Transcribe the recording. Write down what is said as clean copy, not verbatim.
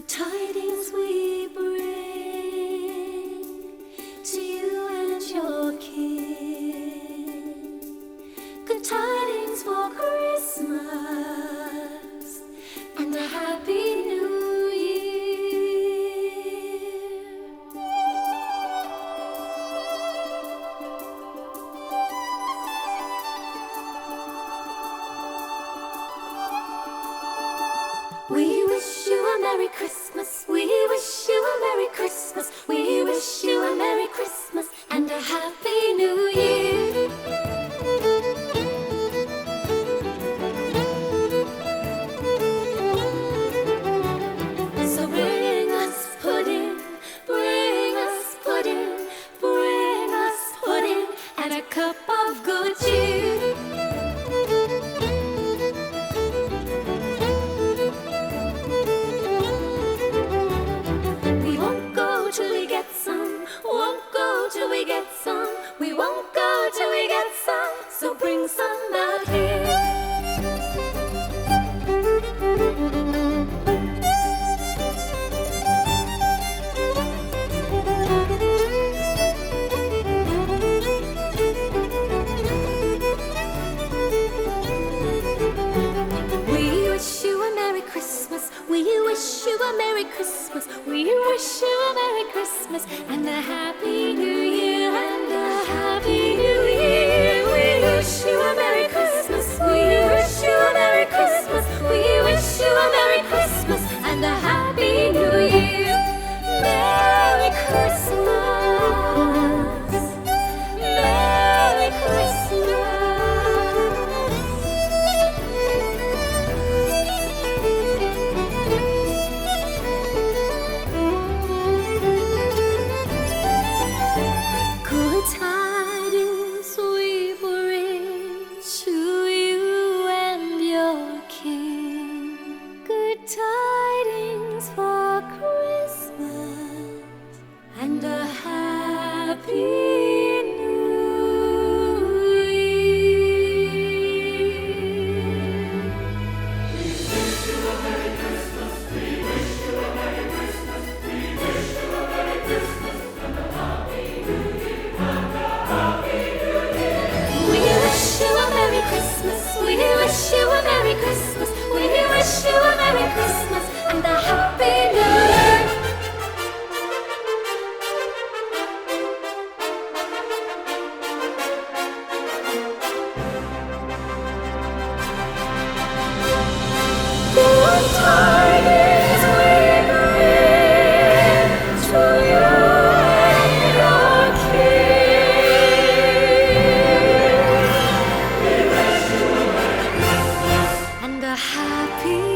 Good tidings we bring to you and your kin. Good tidings for Christmas and a happy new year. We wish you a Merry Christmas. We wish you a Merry Christmas. We wish you a Merry Christmas and a Happy New Year. So bring us pudding, bring us pudding, bring us pudding and a cup of good cheer. We won't go till we get some. Won't go till we get some. We won't go till we get some. So bring some out here. We wish you a Merry Christmas. We wish you a Merry Christmas. We wish you a Merry Christmas and a Happy New Year and a Happy New Year. We wish you a Merry Christmas. We wish you a Merry Christmas. We wish you a Merry Christmas and a Happy New Year. Merry Christmas. Merry Christmas. Good tidings we bring to you and your kin. Good tidings for Christmas and a Happy New Year. We wish you a Merry Christmas. We wish you a Merry Christmas. We wish you a Merry Christmas and a Happy New Year. Good tidings we bring to you and your kin. And a Happy